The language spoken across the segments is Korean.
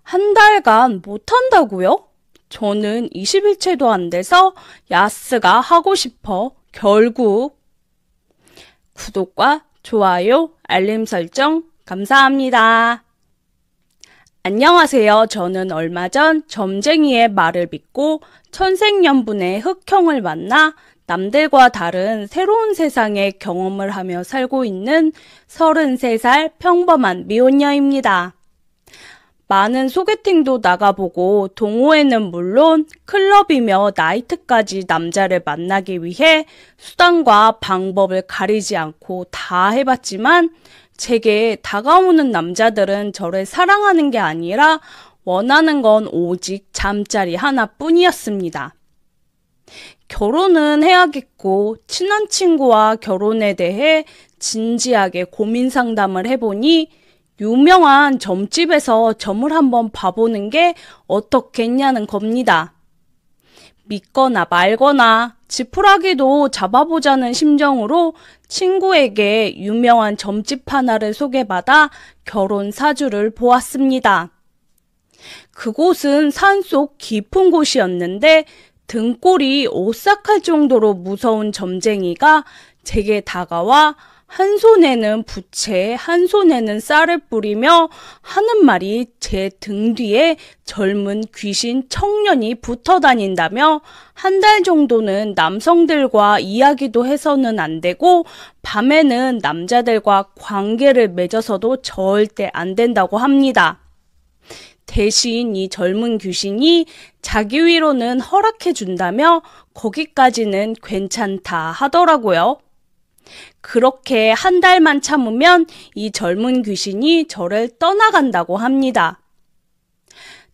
한 달간 못한다고요? 저는 20일째도 안 돼서 야스가 하고 싶어. 결국. 구독과 좋아요, 알림 설정 감사합니다. 안녕하세요. 저는 얼마 전 점쟁이의 말을 믿고 천생연분의 흑형을 만나 남들과 다른 새로운 세상의 경험을 하며 살고 있는 33살 평범한 미혼녀입니다. 많은 소개팅도 나가보고 동호회는 물론 클럽이며 나이트까지 남자를 만나기 위해 수단과 방법을 가리지 않고 다 해봤지만 제게 다가오는 남자들은 저를 사랑하는 게 아니라 원하는 건 오직 잠자리 하나뿐이었습니다. 결혼은 해야겠고 친한 친구와 결혼에 대해 진지하게 고민 상담을 해보니 유명한 점집에서 점을 한번 봐보는 게 어떻겠냐는 겁니다. 믿거나 말거나 지푸라기도 잡아보자는 심정으로 친구에게 유명한 점집 하나를 소개받아 결혼 사주를 보았습니다. 그곳은 산속 깊은 곳이었는데 등골이 오싹할 정도로 무서운 점쟁이가 제게 다가와 한 손에는 부채, 한 손에는 쌀을 뿌리며 하는 말이 제 등 뒤에 젊은 귀신 청년이 붙어 다닌다며 한 달 정도는 남성들과 이야기도 해서는 안 되고 밤에는 남자들과 관계를 맺어서도 절대 안 된다고 합니다. 대신 이 젊은 귀신이 자기 위로는 허락해 준다며 거기까지는 괜찮다 하더라고요. 그렇게 한 달만 참으면 이 젊은 귀신이 저를 떠나간다고 합니다.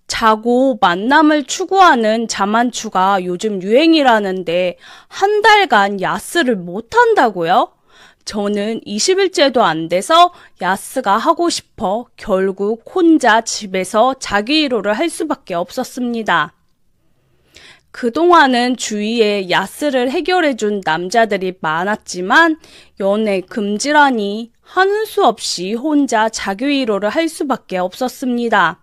자고 만남을 추구하는 자만추가 요즘 유행이라는데 한 달간 야스를 못한다고요? 저는 20일째도 안 돼서 야스가 하고 싶어 결국 혼자 집에서 자기 위로를 할 수밖에 없었습니다. 그동안은 주위에 야스를 해결해준 남자들이 많았지만 연애 금지라니 하는 수 없이 혼자 자기 위로를 할 수밖에 없었습니다.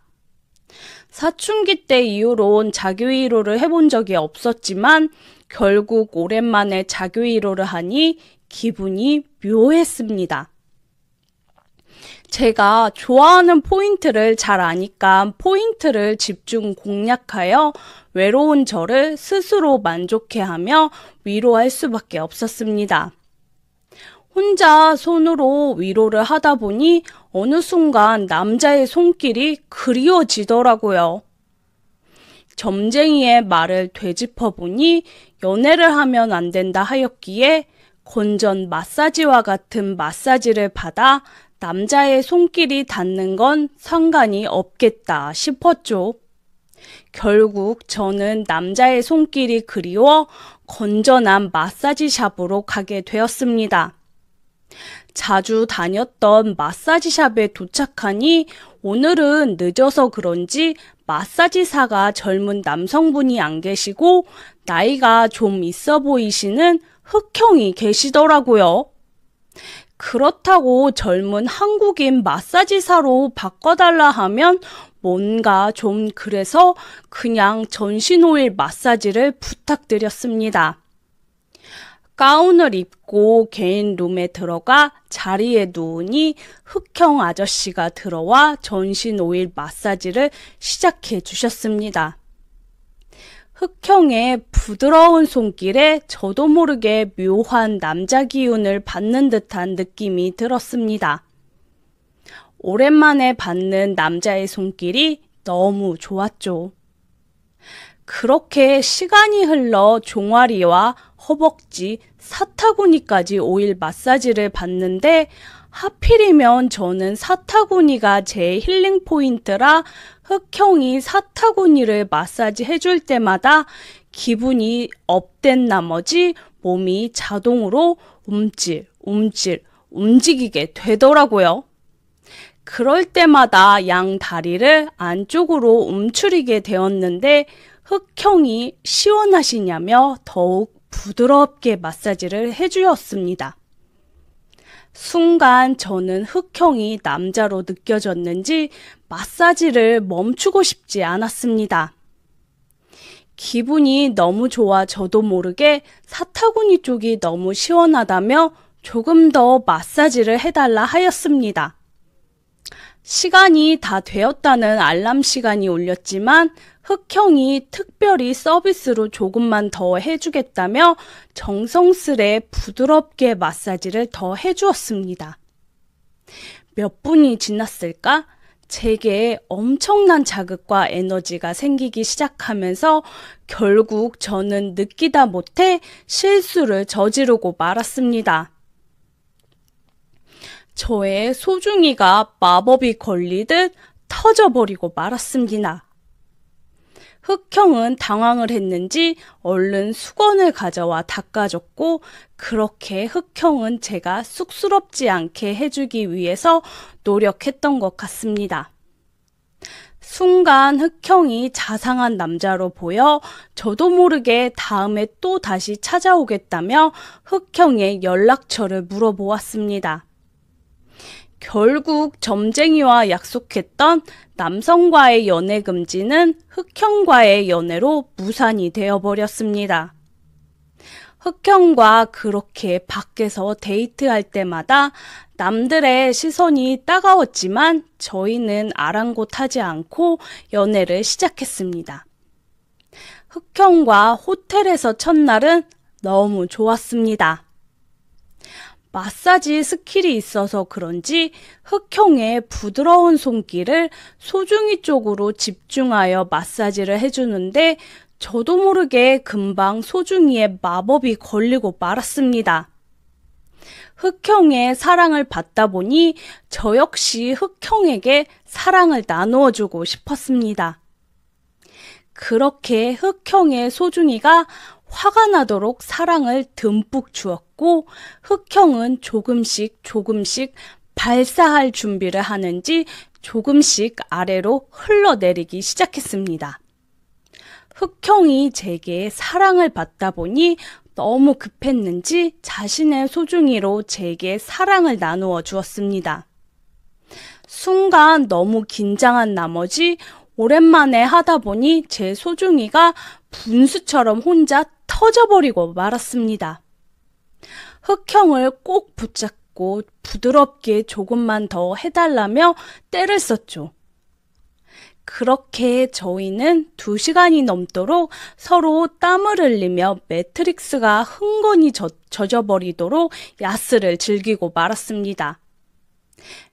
사춘기 때 이후론 자기 위로를 해본 적이 없었지만 결국 오랜만에 자기 위로를 하니 기분이 묘했습니다. 제가 좋아하는 포인트를 잘 아니까 포인트를 집중 공략하여 외로운 저를 스스로 만족해하며 위로할 수밖에 없었습니다. 혼자 손으로 위로를 하다 보니 어느 순간 남자의 손길이 그리워지더라고요. 점쟁이의 말을 되짚어 보니 연애를 하면 안 된다 하였기에 건전 마사지와 같은 마사지를 받아 남자의 손길이 닿는 건 상관이 없겠다 싶었죠. 결국 저는 남자의 손길이 그리워 건전한 마사지샵으로 가게 되었습니다. 자주 다녔던 마사지샵에 도착하니 오늘은 늦어서 그런지 마사지사가 젊은 남성분이 안 계시고 나이가 좀 있어 보이시는 흑형이 계시더라고요. 그렇다고 젊은 한국인 마사지사로 바꿔달라 하면 뭔가 좀 그래서 그냥 전신오일 마사지를 부탁드렸습니다. 가운을 입고 개인 룸에 들어가 자리에 누우니 흑형 아저씨가 들어와 전신오일 마사지를 시작해 주셨습니다. 흑형의 부드러운 손길에 저도 모르게 묘한 남자 기운을 받는 듯한 느낌이 들었습니다. 오랜만에 받는 남자의 손길이 너무 좋았죠. 그렇게 시간이 흘러 종아리와 허벅지, 사타구니까지 오일 마사지를 받는데 하필이면 저는 사타구니가 제 힐링 포인트라 흑형이 사타구니를 마사지 해줄 때마다 기분이 업된 나머지 몸이 자동으로 움직이게 되더라고요. 그럴 때마다 양 다리를 안쪽으로 움츠리게 되었는데 흑형이 시원하시냐며 더욱 부드럽게 마사지를 해주었습니다. 순간 저는 흑형이 남자로 느껴졌는지 마사지를 멈추고 싶지 않았습니다. 기분이 너무 좋아 저도 모르게 사타구니 쪽이 너무 시원하다며 조금 더 마사지를 해달라 하였습니다. 시간이 다 되었다는 알람 시간이 울렸지만 흑형이 특별히 서비스로 조금만 더 해주겠다며 정성스레 부드럽게 마사지를 더 해주었습니다. 몇 분이 지났을까? 제게 엄청난 자극과 에너지가 생기기 시작하면서 결국 저는 느끼다 못해 실수를 저지르고 말았습니다. 저의 소중이가 마법이 걸리듯 터져버리고 말았습니다. 흑형은 당황을 했는지 얼른 수건을 가져와 닦아줬고 그렇게 흑형은 제가 쑥스럽지 않게 해주기 위해서 노력했던 것 같습니다. 순간 흑형이 자상한 남자로 보여 저도 모르게 다음에 또 다시 찾아오겠다며 흑형의 연락처를 물어보았습니다. 결국 점쟁이와 약속했던 남성과의 연애 금지는 흑형과의 연애로 무산이 되어버렸습니다. 흑형과 그렇게 밖에서 데이트할 때마다 남들의 시선이 따가웠지만 저희는 아랑곳하지 않고 연애를 시작했습니다. 흑형과 호텔에서 첫날은 너무 좋았습니다. 마사지 스킬이 있어서 그런지 흑형의 부드러운 손길을 소중이 쪽으로 집중하여 마사지를 해주는데 저도 모르게 금방 소중이의 마법이 걸리고 말았습니다. 흑형의 사랑을 받다 보니 저 역시 흑형에게 사랑을 나누어주고 싶었습니다. 그렇게 흑형의 소중이가 화가 나도록 사랑을 듬뿍 주었고 흑형은 조금씩 발사할 준비를 하는지 조금씩 아래로 흘러내리기 시작했습니다. 흑형이 제게 사랑을 받다 보니 너무 급했는지 자신의 소중이로 제게 사랑을 나누어 주었습니다. 순간 너무 긴장한 나머지 오랜만에 하다 보니 제 소중이가 분수처럼 혼자 터져버리고 말았습니다. 흑형을 꼭 붙잡고 부드럽게 조금만 더 해달라며 떼를 썼죠. 그렇게 저희는 2시간이 넘도록 서로 땀을 흘리며 매트릭스가 흥건히 젖어버리도록 야스를 즐기고 말았습니다.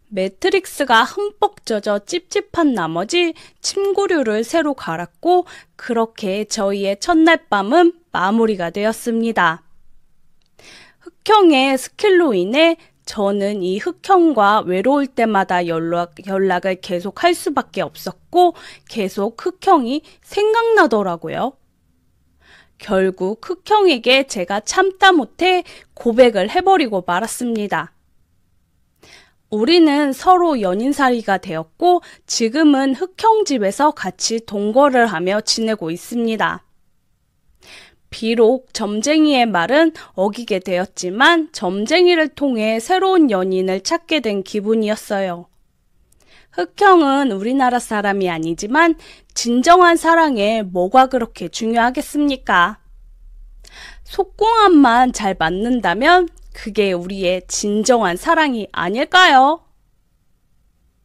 매트릭스가 흠뻑 젖어 찝찝한 나머지 침구류를 새로 갈았고 그렇게 저희의 첫날 밤은 마무리가 되었습니다. 흑형의 스킬로 인해 저는 이 흑형과 외로울 때마다 연락을 계속 할 수밖에 없었고 계속 흑형이 생각나더라고요. 결국 흑형에게 제가 참다 못해 고백을 해버리고 말았습니다. 우리는 서로 연인사이가 되었고 지금은 흑형 집에서 같이 동거를 하며 지내고 있습니다. 비록 점쟁이의 말은 어기게 되었지만 점쟁이를 통해 새로운 연인을 찾게 된 기분이었어요. 흑형은 우리나라 사람이 아니지만 진정한 사랑에 뭐가 그렇게 중요하겠습니까? 속궁합만 잘 맞는다면 그게 우리의 진정한 사랑이 아닐까요?